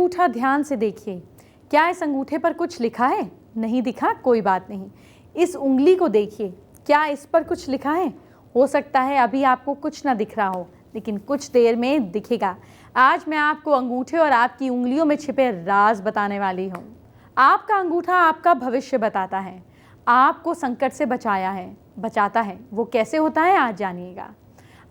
अंगूठा ध्यान से देखिए। क्या इस अंगूठे पर कुछ लिखा है? नहीं दिखा, कोई बात नहीं। इस उंगली को देखिए, क्या इस पर कुछ लिखा है? हो सकता है अभी आपको कुछ ना दिख रहा हो, लेकिन कुछ देर में दिखेगा। आज मैं आपको अंगूठे और आपकी उंगलियों में छिपे राज बताने वाली हूँ। आपका अंगूठा आपका भविष्य बताता है, आपको संकट से बचाता है। वो कैसे होता है, आज जानिएगा।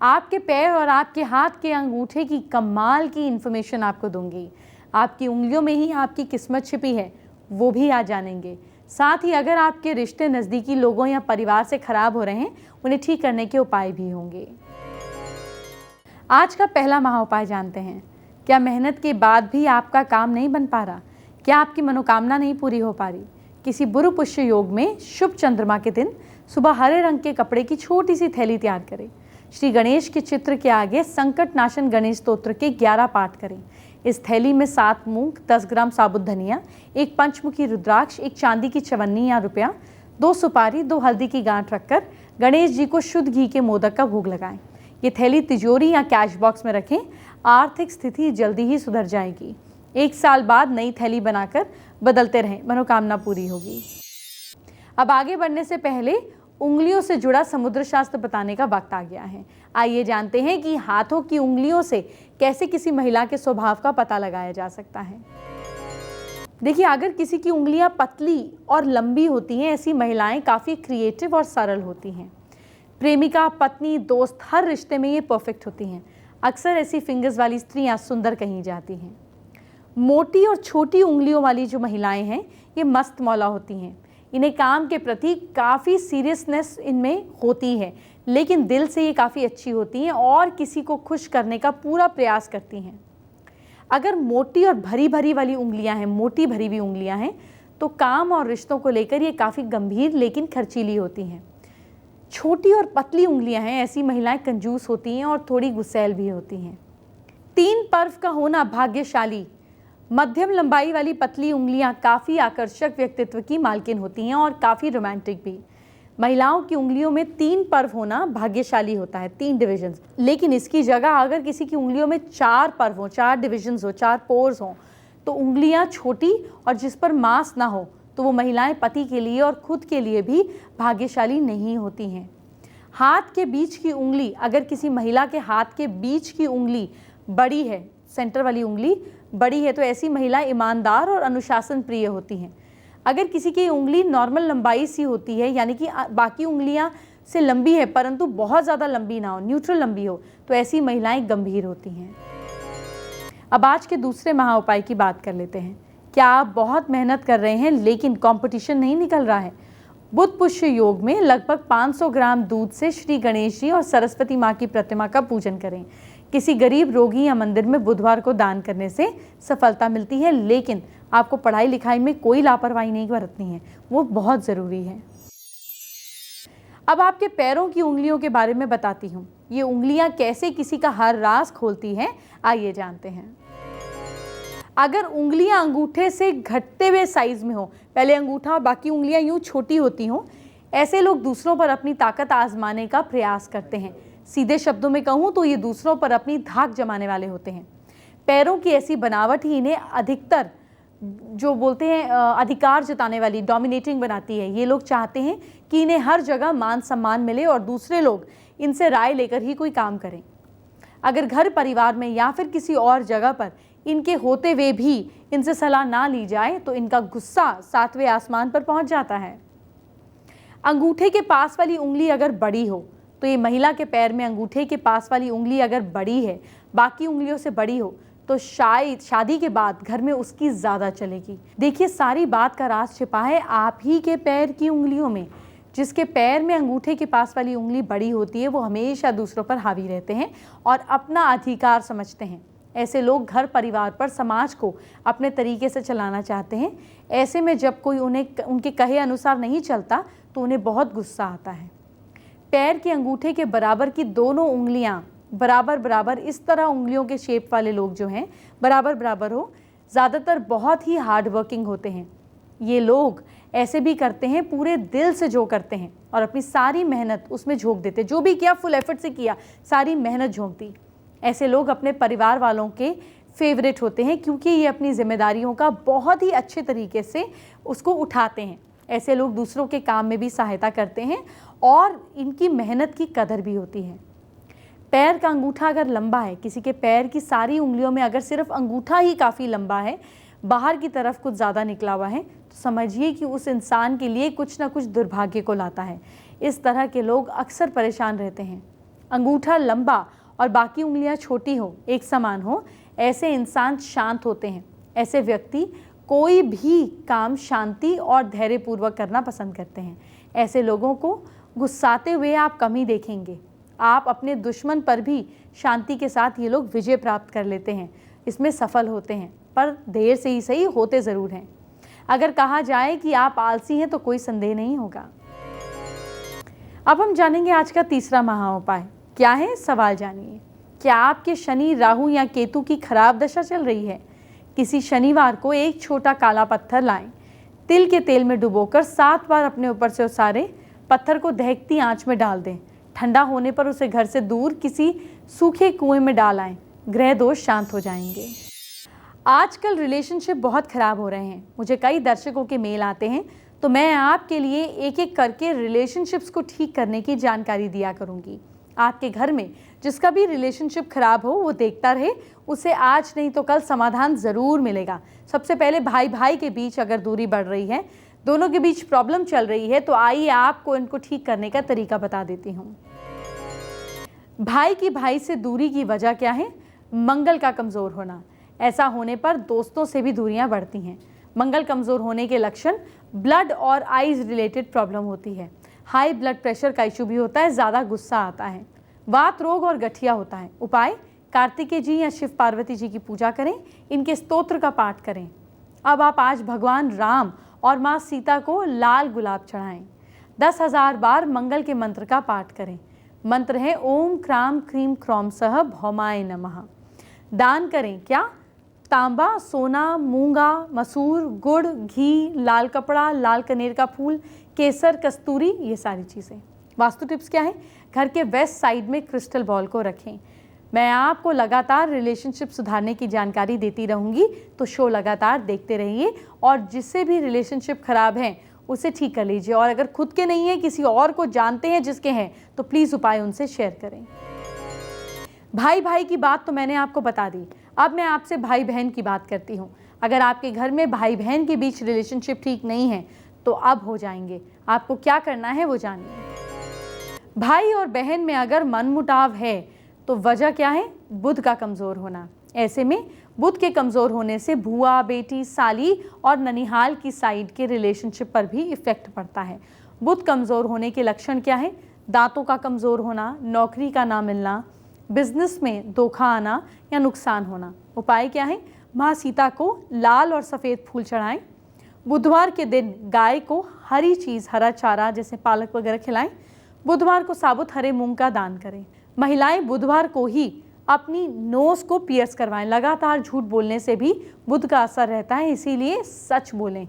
आपके पैर और आपके हाथ के अंगूठे की कमाल की इंफॉर्मेशन आपको दूंगी। आपकी उंगलियों में ही आपकी किस्मत छिपी है, वो भी आज जानेंगे। साथ ही अगर आपके रिश्ते नज़दीकी लोगों या परिवार से खराब हो रहे हैं, उन्हें ठीक करने के उपाय भी होंगे। आज का पहला महा उपाय जानते हैं। क्या मेहनत के बाद भी आपका काम नहीं बन पा रहा? क्या आपकी मनोकामना नहीं पूरी हो पा रही? किसी बुरु पुष्य योग में शुभ चंद्रमा के दिन सुबह हरे रंग के कपड़े की छोटी सी थैली तैयार करें। श्री गणेश के चित्र के आगे संकट नाशन गणेश स्तोत्र के 11 पाठ करें। इस थैली में 7 मूंग, 10 ग्राम साबुत धनिया, 1 पंचमुखी रुद्राक्ष, 1 चांदी की चवन्नी या रुपया, 2 सुपारी, 2 हल्दी की गांठ रखकर गणेश जी को शुद्ध घी के मोदक का भोग लगाएं। ये थैली तिजोरी या कैश बॉक्स में रखें। आर्थिक स्थिति जल्दी ही सुधर जाएगी। 1 साल बाद नई थैली बनाकर बदलते रहें, मनोकामना पूरी होगी। अब आगे बढ़ने से पहले उंगलियों से जुड़ा समुद्र शास्त्र बताने का वक्त आ गया है। आइए जानते हैं कि हाथों की उंगलियों से कैसे किसी महिला के स्वभाव का पता लगाया जा सकता है। देखिए, अगर किसी की उंगलियां पतली और लंबी होती हैं, ऐसी महिलाएं काफ़ी क्रिएटिव और सरल होती हैं। प्रेमिका, पत्नी, दोस्त, हर रिश्ते में ये परफेक्ट होती हैं। अक्सर ऐसी फिंगर्स वाली स्त्रियां सुंदर कही जाती हैं। मोटी और छोटी उंगलियों वाली जो महिलाएं हैं, ये मस्त मौला होती हैं। इन्हें काम के प्रति काफ़ी सीरियसनेस इनमें होती है, लेकिन दिल से ये काफ़ी अच्छी होती हैं और किसी को खुश करने का पूरा प्रयास करती हैं। अगर मोटी और भरी भरी वाली उंगलियां हैं, मोटी भरी हुई उंगलियां हैं, तो काम और रिश्तों को लेकर ये काफ़ी गंभीर लेकिन खर्चीली होती हैं। छोटी और पतली उंगलियां हैं, ऐसी महिलाएं कंजूस होती हैं और थोड़ी गुस्सैल भी होती हैं। 3 पर्व का होना भाग्यशाली। मध्यम लंबाई वाली पतली उंगलियां काफ़ी आकर्षक व्यक्तित्व की मालकिन होती हैं और काफ़ी रोमांटिक भी। महिलाओं की उंगलियों में 3 पर्व होना भाग्यशाली होता है, 3 डिविजन्स। लेकिन इसकी जगह अगर किसी की उंगलियों में 4 पर्व हो, 4 डिविजन्स हो, 4 पोर्स हों, तो उंगलियां छोटी और जिस पर मांस ना हो, तो वो महिलाएं पति के लिए और खुद के लिए भी भाग्यशाली नहीं होती हैं। हाथ के बीच की उंगली, अगर किसी महिला के हाथ के बीच की उंगली बड़ी है, सेंटर वाली उंगली बड़ी है, तो ऐसी महिला ईमानदार और अनुशासन प्रिय होती हैं। अगर किसी की उंगली नॉर्मल लंबाई सी होती है, यानी कि बाकी उंगलियां से लंबी है परंतु बहुत ज़्यादा लंबी ना हो, न्यूट्रल लंबी हो, तो ऐसी महिलाएं गंभीर होती हैं। अब आज के दूसरे महा उपाय की बात कर लेते हैं। क्या आप बहुत मेहनत कर रहे हैं लेकिन कंपटीशन नहीं निकल रहा है? बुध पुष्य योग में लगभग 500 ग्राम दूध से श्री गणेश जी और सरस्वती माँ की प्रतिमा का पूजन करें। किसी गरीब रोगी या मंदिर में बुधवार को दान करने से सफलता मिलती है, लेकिन आपको पढ़ाई लिखाई में कोई लापरवाही नहीं बरतनी है, वो बहुत ज़रूरी है। अब आपके पैरों की उंगलियों के बारे में बताती हूँ। ये उंगलियां कैसे किसी का हर राज खोलती हैं, आइए जानते हैं। अगर उंगलियां अंगूठे से घटते हुए साइज में हो, पहले अंगूठा और बाकी उंगलियां यूं छोटी होती हों, ऐसे लोग दूसरों पर अपनी ताकत आजमाने का प्रयास करते हैं। सीधे शब्दों में कहूँ तो ये दूसरों पर अपनी धाक जमाने वाले होते हैं। पैरों की ऐसी बनावट ही इन्हें अधिकतर जो बोलते हैं अधिकार जताने वाली, डोमिनेटिंग बनाती है। ये लोग चाहते हैं कि इन्हें हर जगह मान सम्मान मिले और दूसरे लोग इनसे राय लेकर ही कोई काम करें। अगर घर परिवार में या फिर किसी और जगह पर इनके होते हुए भी इनसे सलाह ना ली जाए तो इनका गुस्सा 7वें आसमान पर पहुंच जाता है। अंगूठे के पास वाली उंगली अगर बड़ी हो, तो ये महिला के पैर में अंगूठे के पास वाली उंगली अगर बड़ी है, बाकी उंगलियों से बड़ी हो, तो शायद शादी के बाद घर में उसकी ज़्यादा चलेगी। देखिए, सारी बात का राज छिपा है आप ही के पैर की उंगलियों में। जिसके पैर में अंगूठे के पास वाली उंगली बड़ी होती है, वो हमेशा दूसरों पर हावी रहते हैं और अपना अधिकार समझते हैं। ऐसे लोग घर परिवार पर, समाज को अपने तरीके से चलाना चाहते हैं। ऐसे में जब कोई उन्हें उनके कहे अनुसार नहीं चलता तो उन्हें बहुत गुस्सा आता है। पैर के अंगूठे के बराबर की दोनों उंगलियां बराबर बराबर, इस तरह उंगलियों के शेप वाले लोग जो हैं बराबर बराबर हो, ज़्यादातर बहुत ही हार्ड वर्किंग होते हैं। ये लोग ऐसे भी करते हैं, पूरे दिल से जो करते हैं और अपनी सारी मेहनत उसमें झोंक देते। जो भी किया फुल एफर्ट से किया, सारी मेहनत झोंक दी। ऐसे लोग अपने परिवार वालों के फेवरेट होते हैं, क्योंकि ये अपनी जिम्मेदारियों का बहुत ही अच्छे तरीके से उसको उठाते हैं। ऐसे लोग दूसरों के काम में भी सहायता करते हैं और इनकी मेहनत की कदर भी होती है। पैर का अंगूठा अगर लंबा है, किसी के पैर की सारी उंगलियों में अगर सिर्फ अंगूठा ही काफ़ी लंबा है, बाहर की तरफ कुछ ज़्यादा निकला हुआ है, तो समझिए कि उस इंसान के लिए कुछ ना कुछ दुर्भाग्य को लाता है। इस तरह के लोग अक्सर परेशान रहते हैं। अंगूठा लंबा और बाकी उंगलियां छोटी हो, एक समान हो, ऐसे इंसान शांत होते हैं। ऐसे व्यक्ति कोई भी काम शांति और धैर्यपूर्वक करना पसंद करते हैं। ऐसे लोगों को गुस्साते हुए आप कम ही देखेंगे। आप अपने दुश्मन पर भी शांति के साथ ये लोग विजय प्राप्त कर लेते हैं, इसमें सफल होते हैं, पर देर से ही सही होते ज़रूर हैं। अगर कहा जाए कि आप आलसी हैं तो कोई संदेह नहीं होगा। अब हम जानेंगे आज का तीसरा महाउपाय क्या है। सवाल जानिए, क्या आपके शनि, राहु या केतु की खराब दशा चल रही है? किसी शनिवार को एक छोटा काला पत्थर लाएं, तिल के तेल में डुबोकर 7 बार अपने ऊपर से उतारें, पत्थर को दहकती आंच में डाल दें। ठंडा होने पर उसे घर से दूर किसी सूखे कुएं में डाल आएं, ग्रह दोष शांत हो जाएंगे। आजकल रिलेशनशिप बहुत खराब हो रहे हैं। मुझे कई दर्शकों के मेल आते हैं, तो मैं आपके लिए एक एक करके रिलेशनशिप्स को ठीक करने की जानकारी दिया करूंगी। आपके घर में जिसका भी रिलेशनशिप खराब हो वो देखता रहे, उसे आज नहीं तो कल समाधान ज़रूर मिलेगा। सबसे पहले भाई भाई के बीच अगर दूरी बढ़ रही है, दोनों के बीच प्रॉब्लम चल रही है, तो आइए आपको इनको ठीक करने का तरीका बता देती हूँ। भाई की भाई से दूरी की वजह क्या है? मंगल का कमज़ोर होना। ऐसा होने पर दोस्तों से भी दूरियां बढ़ती हैं। मंगल कमज़ोर होने के लक्षण ब्लड और आइज रिलेटेड प्रॉब्लम होती है। हाई ब्लड प्रेशर का इशू भी होता है, ज़्यादा गुस्सा आता है, वात रोग और गठिया होता है। उपाय, कार्तिकेय जी या शिव पार्वती जी की पूजा करें, इनके स्तोत्र का पाठ करें। अब आप आज भगवान राम और माँ सीता को लाल गुलाब चढ़ाएं। 10,000 बार मंगल के मंत्र का पाठ करें। मंत्र है ओम क्राम क्रीम क्रौम सह भौमाय नमः। दान करें क्या? तांबा, सोना, मूंगा, मसूर, गुड़, घी, लाल कपड़ा, लाल कनेर का फूल, केसर, कस्तूरी, ये सारी चीज़ें। वास्तु टिप्स क्या है? घर के वेस्ट साइड में क्रिस्टल बॉल को रखें। मैं आपको लगातार रिलेशनशिप सुधारने की जानकारी देती रहूँगी, तो शो लगातार देखते रहिए और जिससे भी रिलेशनशिप खराब है उसे ठीक कर लीजिए। और अगर खुद के नहीं है, किसी और को जानते हैं जिसके हैं, तो प्लीज़ उपाय उनसे शेयर करें। भाई भाई की बात तो मैंने आपको बता दी, अब मैं आपसे भाई बहन की बात करती हूँ। अगर आपके घर में भाई बहन के बीच रिलेशनशिप ठीक नहीं है तो अब हो जाएंगे। आपको क्या करना है वो जानिए। भाई और बहन में अगर मनमुटाव है तो वजह क्या है? बुध का कमज़ोर होना। ऐसे में बुध के कमज़ोर होने से बुआ, बेटी, साली और ननिहाल की साइड के रिलेशनशिप पर भी इफेक्ट पड़ता है। बुध कमज़ोर होने के लक्षण क्या है? दांतों का कमज़ोर होना, नौकरी का ना मिलना, बिजनेस में धोखा आना या नुकसान होना। उपाय क्या है? माँ सीता को लाल और सफ़ेद फूल चढ़ाएं। बुधवार के दिन गाय को हरी चीज़, हरा चारा जैसे पालक वगैरह खिलाएं। बुधवार को साबुत हरे मूंग का दान करें। महिलाएं बुधवार को ही अपनी नोज़ को पियर्स करवाएं। लगातार झूठ बोलने से भी बुध का असर रहता है, इसीलिए सच बोलें।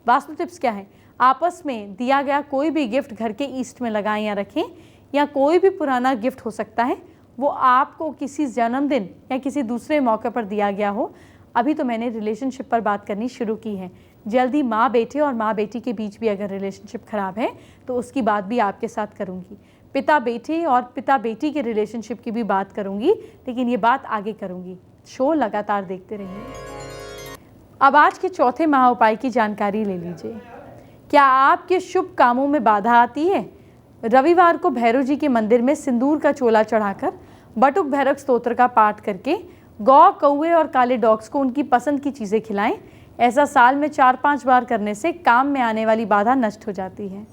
वास्तु टिप्स क्या है? आपस में दिया गया कोई भी गिफ्ट घर के ईस्ट में लगाएं या रखें, या कोई भी पुराना गिफ्ट हो सकता है, वो आपको किसी जन्मदिन या किसी दूसरे मौके पर दिया गया हो। अभी तो मैंने रिलेशनशिप पर बात करनी शुरू की है, जल्दी माँ बेटे और माँ बेटी के बीच भी अगर रिलेशनशिप खराब है तो उसकी बात भी आपके साथ करूँगी। पिता बेटे और पिता बेटी के रिलेशनशिप की भी बात करूँगी, लेकिन ये बात आगे करूँगी। शो लगातार देखते रहिए। अब आज के चौथे महाउपाय की जानकारी ले लीजिए। क्या आपके शुभ कामों में बाधा आती है? रविवार को भैरव जी के मंदिर में सिंदूर का चोला चढ़ाकर बटुक भैरव स्तोत्र का पाठ करके गौ, कौवे और काले डॉग्स को उनकी पसंद की चीज़ें खिलाएं। ऐसा साल में 4-5 बार करने से काम में आने वाली बाधा नष्ट हो जाती है।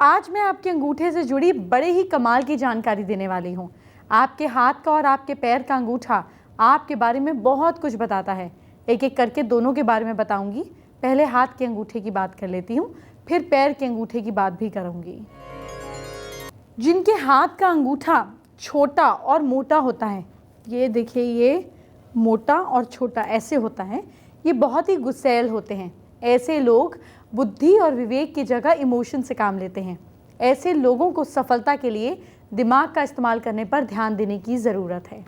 आज मैं आपके अंगूठे से जुड़ी बड़े ही कमाल की जानकारी देने वाली हूँ। आपके हाथ का और आपके पैर का अंगूठा आपके बारे में बहुत कुछ बताता है। एक एक करके दोनों के बारे में बताऊंगी। पहले हाथ के अंगूठे की बात कर लेती हूँ, फिर पैर के अंगूठे की बात भी करूँगी। जिनके हाथ का अंगूठा छोटा और मोटा होता है, ये देखिए, ये मोटा और छोटा ऐसे होता है, ये बहुत ही गुस्सैल होते हैं। ऐसे लोग बुद्धि और विवेक की जगह इमोशन से काम लेते हैं। ऐसे लोगों को सफलता के लिए दिमाग का इस्तेमाल करने पर ध्यान देने की ज़रूरत है।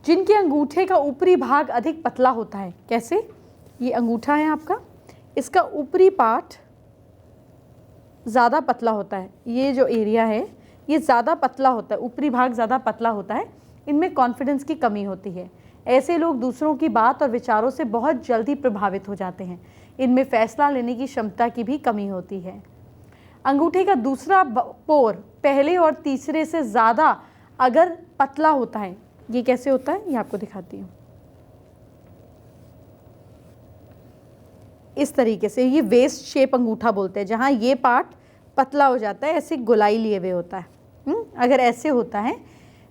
जिनके अंगूठे का ऊपरी भाग अधिक पतला होता है। कैसे? ये अंगूठा है आपका, इसका ऊपरी पार्ट ज़्यादा पतला होता है, ये जो एरिया है ये ज़्यादा पतला होता है, ऊपरी भाग ज़्यादा पतला होता है। इनमें कॉन्फिडेंस की कमी होती है। ऐसे लोग दूसरों की बात और विचारों से बहुत जल्दी प्रभावित हो जाते हैं। इनमें फैसला लेने की क्षमता की भी कमी होती है। अंगूठे का दूसरा पोर पहले और तीसरे से ज़्यादा अगर पतला होता है, ये कैसे होता है ये आपको दिखाती हूँ। इस तरीके से, ये वेस्ट शेप अंगूठा बोलते हैं, जहाँ ये पार्ट पतला हो जाता है, ऐसे गोलाई लिए हुए होता है। अगर ऐसे होता है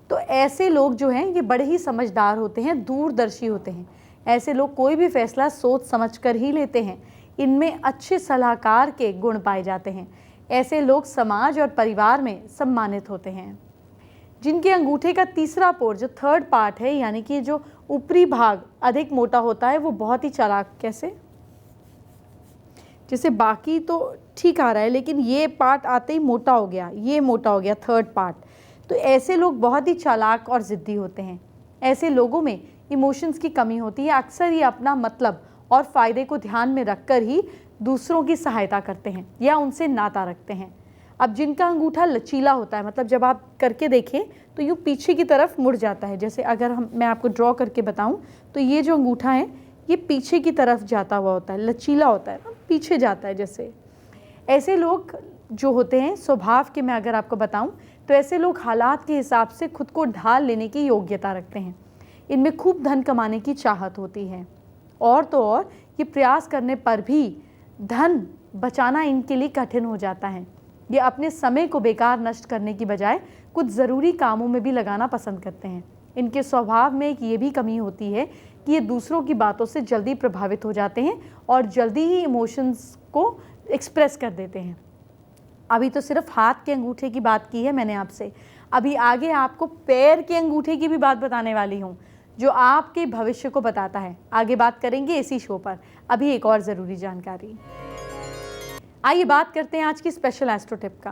तो ऐसे लोग जो हैं ये बड़े ही समझदार होते हैं, दूरदर्शी होते हैं। ऐसे लोग कोई भी फैसला सोच समझ कर ही लेते हैं। इनमें अच्छे सलाहकार के गुण पाए जाते हैं। ऐसे लोग समाज और परिवार में सम्मानित होते हैं। जिनके अंगूठे का तीसरा पोर, जो थर्ड पार्ट है, यानी कि जो ऊपरी भाग अधिक मोटा होता है, वो बहुत ही चालाक। कैसे? जैसे बाकी तो ठीक आ रहा है, लेकिन ये पार्ट आते ही मोटा हो गया, ये मोटा हो गया थर्ड पार्ट। तो ऐसे लोग बहुत ही चालाक और ज़िद्दी होते हैं। ऐसे लोगों में इमोशंस की कमी होती है। अक्सर ये अपना मतलब और फ़ायदे को ध्यान में रखकर ही दूसरों की सहायता करते हैं या उनसे नाता रखते हैं। अब जिनका अंगूठा लचीला होता है, मतलब जब आप करके देखें तो यूँ पीछे की तरफ मुड़ जाता है। जैसे अगर मैं आपको ड्रॉ करके बताऊँ तो ये जो अंगूठा है ये पीछे की तरफ जाता हुआ होता है, लचीला होता है, पीछे जाता है जैसे। ऐसे लोग जो होते हैं स्वभाव के, मैं अगर आपको बताऊं तो ऐसे लोग हालात के हिसाब से खुद को ढाल लेने की योग्यता रखते हैं। इनमें खूब धन कमाने की चाहत होती है, और तो और ये प्रयास करने पर भी धन बचाना इनके लिए कठिन हो जाता है। ये अपने समय को बेकार नष्ट करने की बजाय कुछ ज़रूरी कामों में भी लगाना पसंद करते हैं। इनके स्वभाव में एक ये भी कमी होती है कि ये दूसरों की बातों से जल्दी प्रभावित हो जाते हैं और जल्दी ही इमोशंस को एक्सप्रेस कर देते हैं। अभी तो सिर्फ हाथ के अंगूठे की बात की है मैंने आपसे, अभी आगे आपको पैर के अंगूठे की भी बात बताने वाली हूँ, जो आपके भविष्य को बताता है। आगे बात करेंगे इसी शो पर। अभी एक और ज़रूरी जानकारी। आइए बात करते हैं आज की स्पेशल एस्ट्रो टिप का।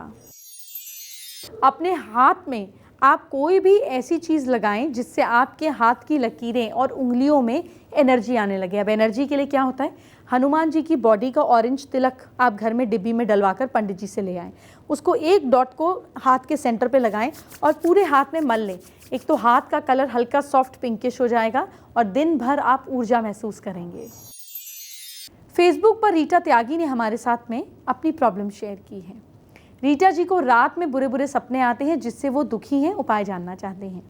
अपने हाथ में आप कोई भी ऐसी चीज़ लगाएं जिससे आपके हाथ की लकीरें और उंगलियों में एनर्जी आने लगे। अब एनर्जी के लिए क्या होता है, हनुमान जी की बॉडी का ऑरेंज तिलक आप घर में डिब्बी में डलवाकर पंडित जी से ले आएँ। उसको एक डॉट को हाथ के सेंटर पे लगाएं और पूरे हाथ में मल लें। एक तो हाथ का कलर हल्का सॉफ्ट पिंकिश हो जाएगा और दिन भर आप ऊर्जा महसूस करेंगे। फेसबुक पर रीटा त्यागी ने हमारे साथ में अपनी प्रॉब्लम शेयर की है। रीटा जी को रात में बुरे बुरे सपने आते हैं जिससे वो दुखी हैं, उपाय जानना चाहते हैं।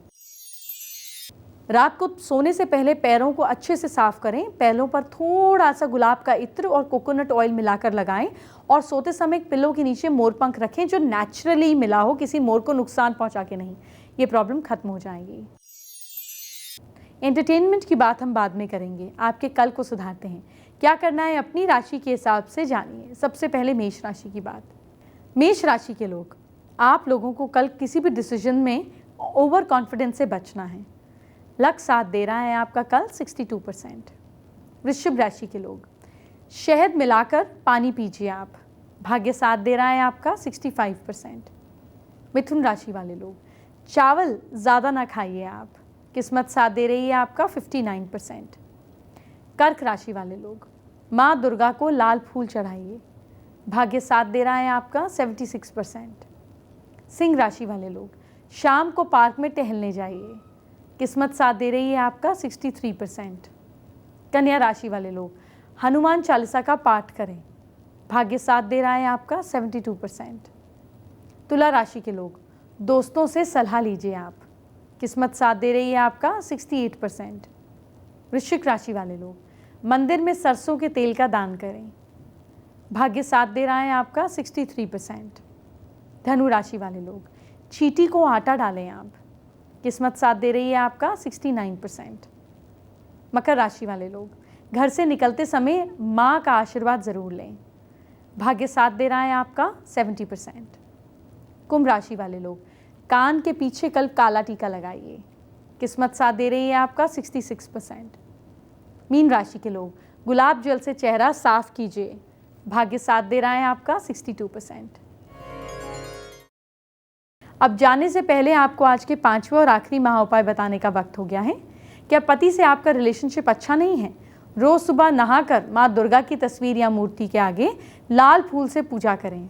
रात को सोने से पहले पैरों को अच्छे से साफ करें। पैरों पर थोड़ा सा गुलाब का इत्र और कोकोनट ऑयल मिलाकर लगाएं और सोते समय पिल्लों के नीचे मोरपंख रखें जो नेचुरली मिला हो, किसी मोर को नुकसान पहुंचा के नहीं। ये प्रॉब्लम खत्म हो जाएगी। एंटरटेनमेंट की बात हम बाद में करेंगे, आपके कल को सुधारते हैं। क्या करना है अपनी राशि के हिसाब से जानिए। सबसे पहले मेष राशि की बात। मेष राशि के लोग, आप लोगों को कल किसी भी डिसीजन में ओवर कॉन्फिडेंस से बचना है। लक साथ दे रहा है आपका कल 62%। वृश्चिक राशि के लोग, शहद मिलाकर पानी पीजिए आप। भाग्य साथ दे रहा है आपका 65%। मिथुन राशि वाले लोग, चावल ज़्यादा ना खाइए आप। किस्मत साथ दे रही है आपका 59%। कर्क राशि वाले लोग, माँ दुर्गा को लाल फूल चढ़ाइए। भाग्य साथ दे रहा है आपका 76%। सिंह राशि वाले लोग, शाम को पार्क में टहलने जाइए। किस्मत साथ दे रही है आपका 63%। कन्या राशि वाले लोग, हनुमान चालीसा का पाठ करें। भाग्य साथ दे रहा है आपका 72%। तुला राशि के लोग, दोस्तों से सलाह लीजिए आप। किस्मत साथ दे रही है आपका 68%। वृश्चिक राशि वाले लोग, मंदिर में सरसों के तेल का दान करें। भाग्य साथ दे रहा है आपका 63%। धनु राशि वाले लोग, चींटी को आटा डालें आप। किस्मत साथ दे रही है आपका 69%। मकर राशि वाले लोग, घर से निकलते समय माँ का आशीर्वाद ज़रूर लें। भाग्य साथ दे रहा है आपका 70%। कुंभ राशि वाले लोग, कान के पीछे कल काला टीका लगाइए। किस्मत साथ दे रही है आपका 66%। मीन राशि के लोग, गुलाब जल से चेहरा साफ कीजिए। भाग्य साथ दे रहा है आपका 62%। अब जाने से पहले आपको आज के 5वें और आखिरी महा उपाय बताने का वक्त हो गया है। क्या पति से आपका रिलेशनशिप अच्छा नहीं है? रोज सुबह नहाकर माँ दुर्गा की तस्वीर या मूर्ति के आगे लाल फूल से पूजा करें।